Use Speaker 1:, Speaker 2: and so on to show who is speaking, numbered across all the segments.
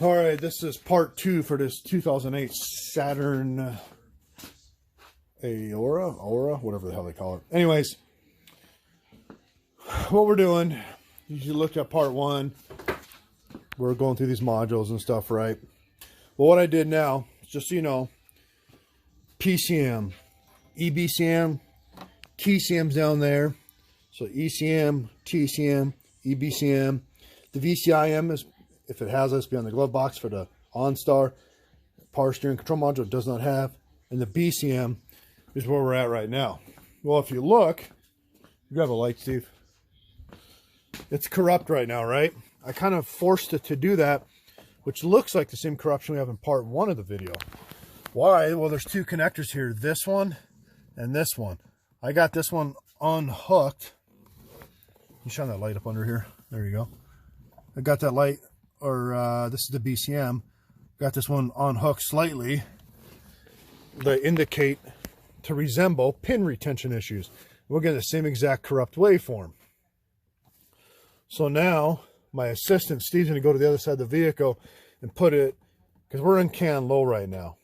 Speaker 1: All right, this is part 2 for this 2008 Saturn Aura, whatever the hell they call it. Anyways, what we're doing, you looked at part 1. We're going through these modules and stuff, right? Well, what I did now, just so you know, PCM, EBCM, TCM's down there. So ECM, TCM, EBCM. The VCIM is, if it has this, be on the glove box for the OnStar. Power steering control module does not have. And the BCM is where we're at right now. Well, if you look, you grab a light, Steve. It's corrupt right now, right? I kind of forced it to do that, which looks like the same corruption we have in part 1 of the video. Why? Well, there's 2 connectors here. This one and this one. I got this one unhooked. You shine that light up under here. There you go. I got that light, or this is the BCM. Got this one unhooked slightly to indicate, to resemble pin retention issues. We're getting the same exact corrupt waveform. So now my assistant Steve's going to go to the other side of the vehicle and put it, because we're in can low right now.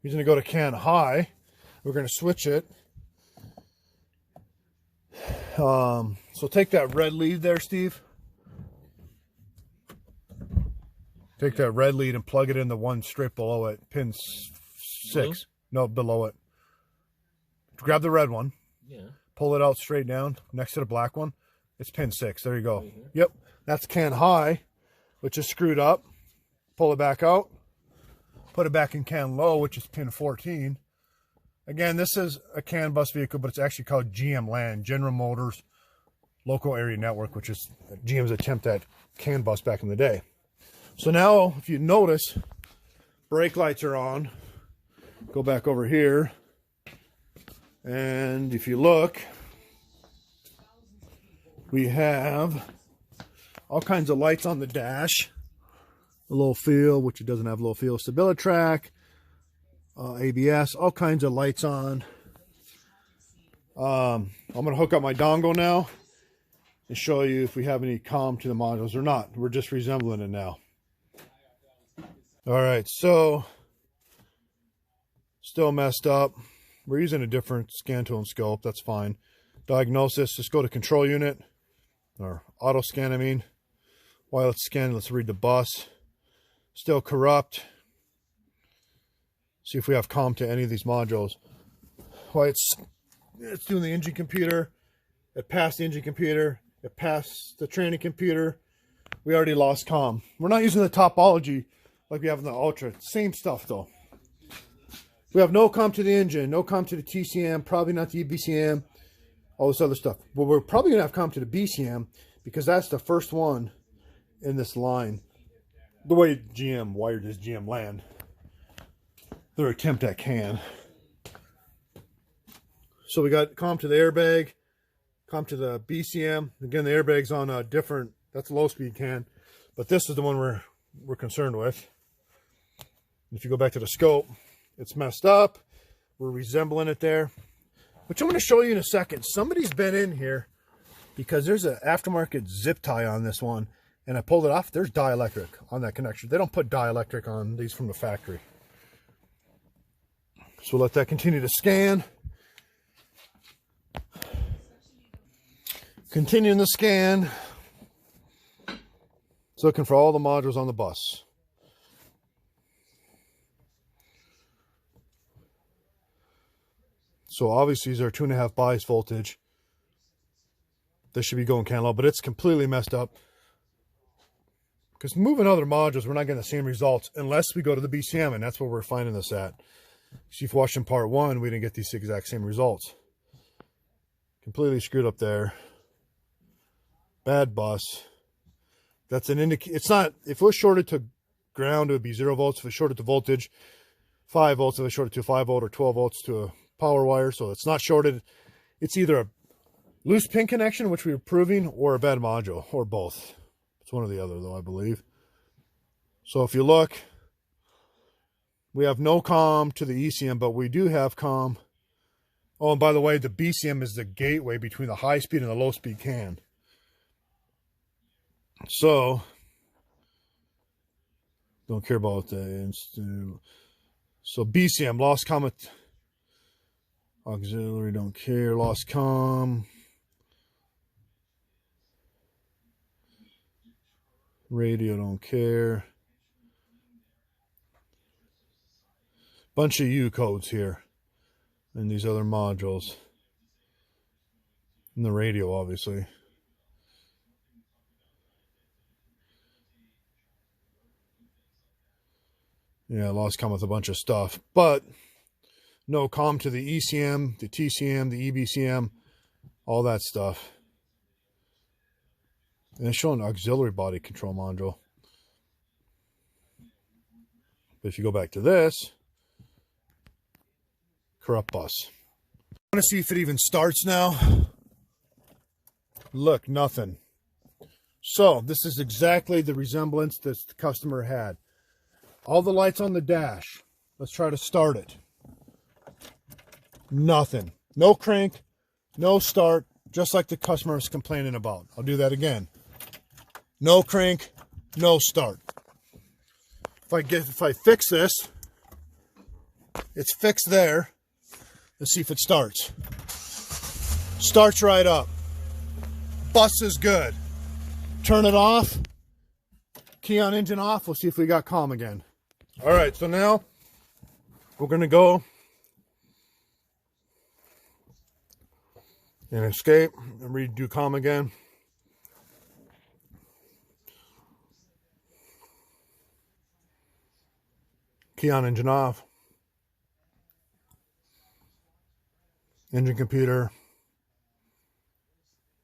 Speaker 1: He's going to go to can high. We're going to switch it. So take that red lead there, Steve. Take that red lead and plug it in the one straight below it. Pin 6. No, below it. Grab the red one. Yeah. Pull it out straight down next to the black one. It's pin 6. There you go. Right. Yep. That's can high, which is screwed up. Pull it back out. Put it back in can low, which is pin 14. Again, this is a CAN bus vehicle, but it's actually called GM LAN, General Motors Local Area Network, which is GM's attempt at CAN bus back in the day. So now, if you notice, brake lights are on. Go back over here. And if you look, we have all kinds of lights on the dash. A low field, which it doesn't have low field. StabiliTrak, ABS, all kinds of lights on. I'm going to hook up my dongle now and show you if we have any comm to the modules or not. We're just resembling it now. All right, so still messed up. We're using a different scan tool and scope. That's fine. Diagnosis, just go to control unit, or auto scan, I mean. While it's scanning, let's read the bus. Still corrupt. See if we have comm to any of these modules. Well, it's doing the engine computer. It passed the engine computer. It passed the training computer. We already lost comm. We're not using the topology like we have in the Ultra. Same stuff though. We have no comm to the engine, no comm to the TCM, probably not the EBCM, all this other stuff. But we're probably going to have comm to the BCM because that's the first one in this line. The way GM wired his GM LAN. Their attempt at CAN. So we got comm to the airbag, comm to the BCM. Again, the airbag's on a different, that's low speed CAN. But this is the one we're concerned with. If you go back to the scope, it's messed up. We're resembling it there, which I'm going to show you in a second. Somebody's been in here because there's an aftermarket zip tie on this one, and I pulled it off. There's dielectric on that connection. They don't put dielectric on these from the factory. So we'll let that continue to scan. Continuing the scan. It's looking for all the modules on the bus. So obviously these are 2.5 bias voltage. This should be going CAN low, but it's completely messed up. Because moving other modules, we're not getting the same results unless we go to the BCM, and that's where we're finding this at. So if you watched in part 1, we didn't get these exact same results. Completely screwed up there. Bad bus. That's an indicator. It's not, if it was shorted to ground, it would be 0 volts. If it's shorted to voltage, 5 volts. If it's shorted to 5 volt or 12 volts to a power wire. So it's not shorted. It's either a loose pin connection, which we were proving, or a bad module, or both. It's one or the other, though, I believe. So if you look, we have no comm to the ECM, but we do have comm. Oh, and by the way, the BCM is the gateway between the high speed and the low speed CAN. So Don't care about the so BCM, lost comet, auxiliary, don't care, lost com, radio, don't care. Bunch of U codes here and these other modules. And the radio, obviously. Yeah, lost com with a bunch of stuff, but no com to the ECM, the TCM, the EBCM, all that stuff. And it's showing auxiliary body control module. But if you go back to this, corrupt bus. I want to see if it even starts now. Look, nothing. So this is exactly the resemblance that the customer had. All the lights on the dash. Let's try to start it. Nothing. No crank, no start, just like the customer was complaining about. I'll do that again. No crank, no start. If I fix this, it's fixed there. Let's see if it starts. Starts right up. Bus is good. Turn it off. Key on engine off. We'll see if we got comm again. All right, so now we're going to go and escape and redo comm again. Key on engine off. Engine computer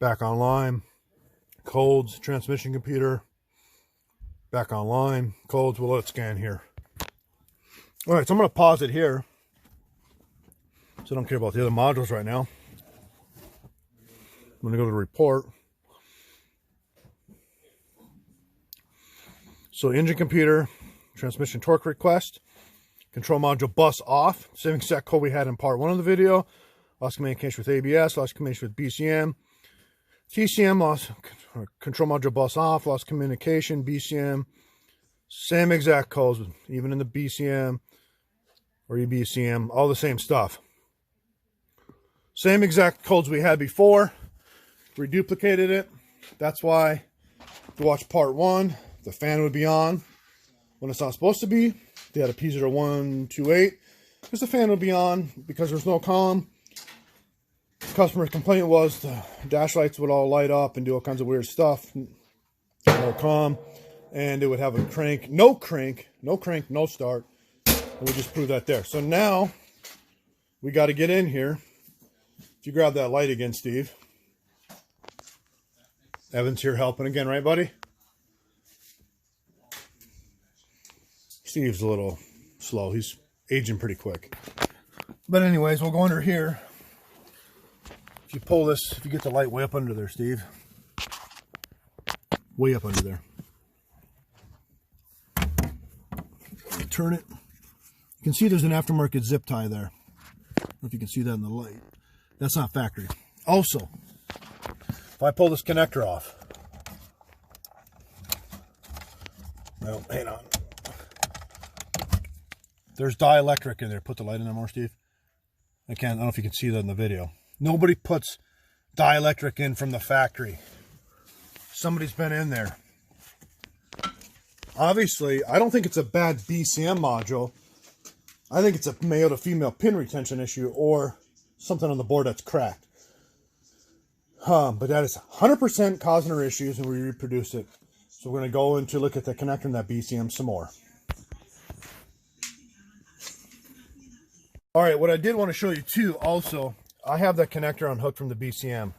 Speaker 1: back online. Codes, transmission computer back online. Codes, we'll let it scan here. All right, so I'm going to pause it here. So I don't care about the other modules right now. I'm going to go to the report. So engine computer, transmission torque request, control module bus off, same exact code we had in part 1 of the video. Lost communication with ABS, lost communication with BCM. TCM, lost control module bus off, lost communication, BCM. Same exact codes, even in the BCM or EBCM, all the same stuff. Same exact codes we had before. We duplicated it. That's why, if you watch part 1, the fan would be on when it's not supposed to be. They had a P0128, because the fan would be on because there's no comm. The customer's complaint was the dash lights would all light up and do all kinds of weird stuff. No comm. And it would have a crank, no start. And we just proved that there. So now we got to get in here. If you grab that light again, Steve. Evan's here helping again, right, buddy? Steve's a little slow. He's aging pretty quick. But anyways, we'll go under here. If you pull this, if you get the light way up under there, Steve. Way up under there. Turn it. You can see there's an aftermarket zip tie there. I don't know if you can see that in the light. That's not factory. Also, if I pull this connector off. No, hang on. There's dielectric in there. Put the light in there more, Steve. I don't know if you can see that in the video. Nobody puts dielectric in from the factory. Somebody's been in there. Obviously, I don't think it's a bad BCM module. I think it's a male to female pin retention issue or something on the board that's cracked. But that is 100% causing our issues, and we reproduce it. So we're going to go in to look at the connector in that BCM some more. All right, what I did want to show you too, also, I have that connector unhooked from the BCM.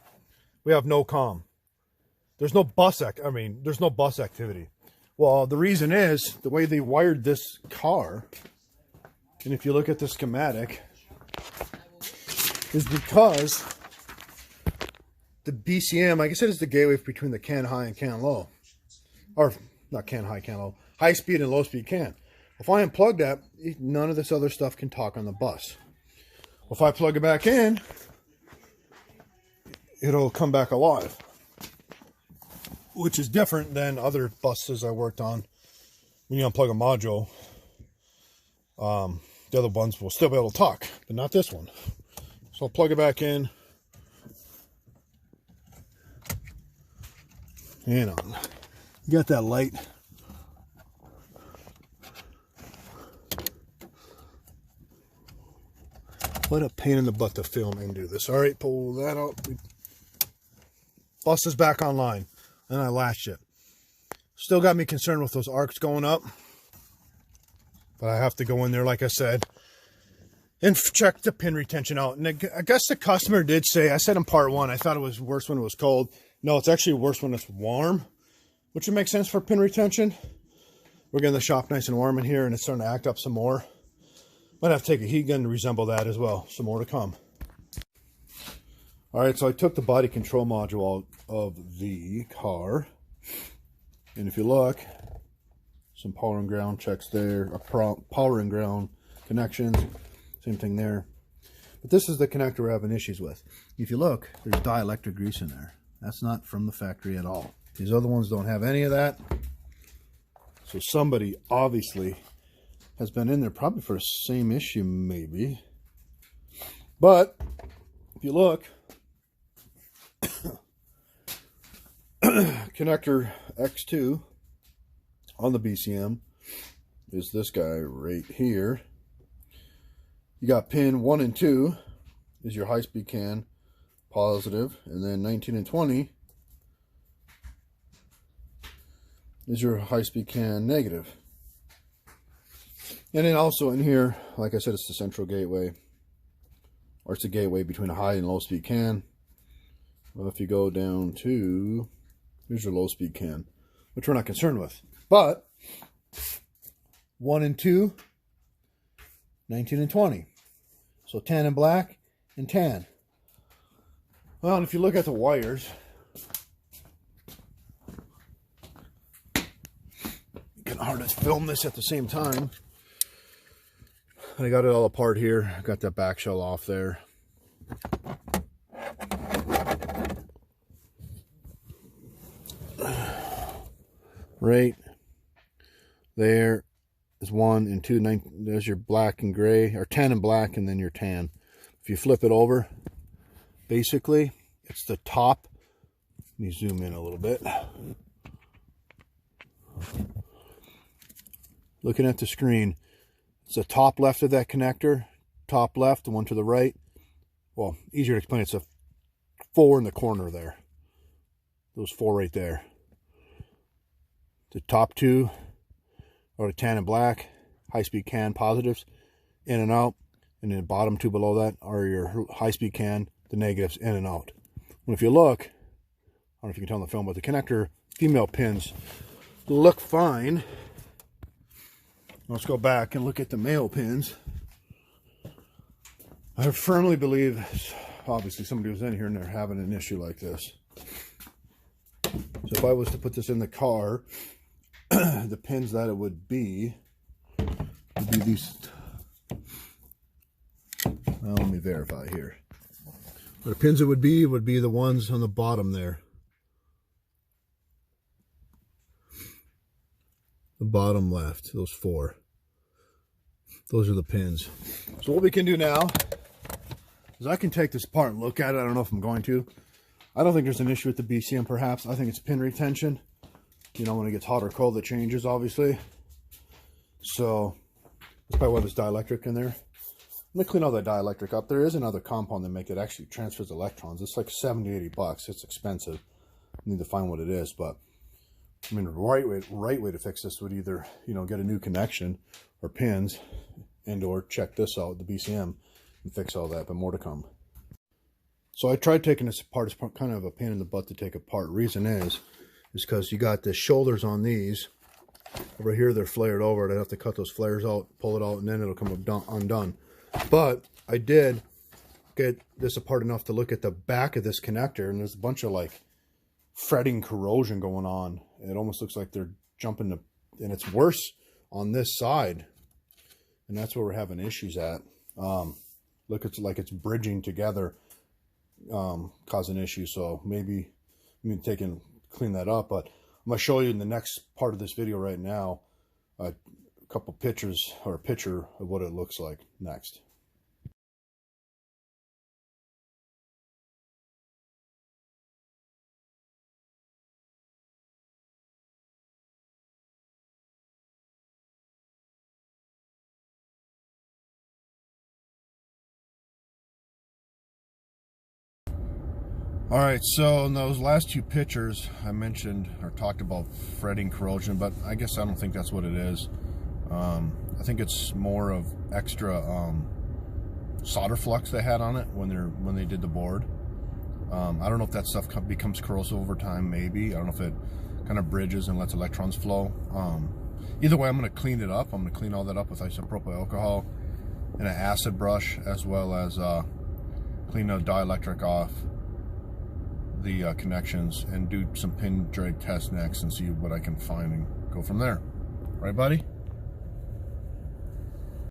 Speaker 1: We have no comm. There's no bus there's no bus activity. Well, the reason is the way they wired this car, and if you look at the schematic, is because the BCM, like I said, is the gateway between the can high and can low. Or, not can high, can low. High speed and low speed can. If I unplug that, none of this other stuff can talk on the bus. If I plug it back in, it'll come back alive. Which is different than other buses I worked on when you unplug a module, the other ones will still be able to talk, but not this one. So I'll plug it back in. And on. You got that light. What a pain in the butt to film and do this. All right, pull that out. Bus is back online, and I latched it. Still got me concerned with those arcs going up, but I have to go in there, like I said, and check the pin retention out. And I guess the customer did say, I said in part one, I thought it was worse when it was cold. No, it's actually worse when it's warm, which would make sense for pin retention. We're getting the shop nice and warm in here, and it's starting to act up some more. Might have to take a heat gun to resemble that as well. Some more to come. All right, so I took the body control module out of the car. And if you look, some power and ground checks there, power and ground connections, same thing there. But this is the connector we're having issues with. If you look, there's dielectric grease in there. That's not from the factory at all. These other ones don't have any of that. So somebody obviously has been in there probably for the same issue maybe. But if you look, connector X2 on the BCM is this guy right here. You got pin 1 and 2 is your high-speed CAN positive, and then 19 and 20 is your high-speed CAN negative. And then also in here, like I said, it's the central gateway, or it's a gateway between a high and low speed CAN. Well, if you go down to, here's your low speed CAN, which we're not concerned with. But 1 and 2, 19 and 20. So tan and black and tan. Well, and if you look at the wires, you can hardly film this at the same time. I got it all apart here. I got that back shell off there. Right there is 1 and 2. There's your black and gray, or tan and black, and then your tan. If you flip it over, basically, it's the top. Let me zoom in a little bit. Looking at the screen, it's the top left of that connector, top left, the one to the right. Well, easier to explain, it's a 4 in the corner there. Those 4 right there. The top 2 are the tan and black, high-speed CAN positives, in and out. And then the bottom 2 below that are your high-speed CAN, the negatives, in and out. And if you look, I don't know if you can tell in the film, but the connector female pins look fine. Let's go back and look at the male pins. I firmly believe, obviously somebody was in here and they're having an issue like this. So if I was to put this in the car, the pins that it would be these. Well, let me verify here. The pins it would be the ones on the bottom there. The bottom left, those 4. Those are the pins. So what we can do now is I can take this apart and look at it. I don't know if I'm going to. I don't think there's an issue with the BCM perhaps. I think it's pin retention. You know, when it gets hot or cold, it changes, obviously. So that's probably why there's dielectric in there. I'm going to clean all that dielectric up. There is another compound they make that actually transfers electrons. It's like 70, 80 bucks. It's expensive. I need to find what it is, but I mean, the right way to fix this would either, you know, get a new connection or pins and or check this out, the BCM, and fix all that, but more to come. So I tried taking this apart. It's kind of a pain in the butt to take apart. Reason is because you got the shoulders on these. Over here, they're flared over. I'd have to cut those flares out, pull it out, and then it'll come undone. But I did get this apart enough to look at the back of this connector, and there's a bunch of like fretting corrosion going on. It almost looks like they're jumping to, and it's worse on this side, and that's where we're having issues at. Look, it's like it's bridging together, causing issues. So maybe we need to take and clean that up. But I'm gonna show you in the next part of this video right now a couple pictures or a picture of what it looks like next. All right, so in those last two pictures, I mentioned or talked about fretting corrosion, but I guess I don't think that's what it is. I think it's more of extra solder flux they had on it when they did the board. I don't know if that stuff becomes corrosive over time. Maybe I don't know if it kind of bridges and lets electrons flow. Either way, I'm going to clean it up. I'm going to clean all that up with isopropyl alcohol and an acid brush, as well as clean the dielectric off the connections and do some pin drag tests next and see what I can find and go from there. Right, buddy?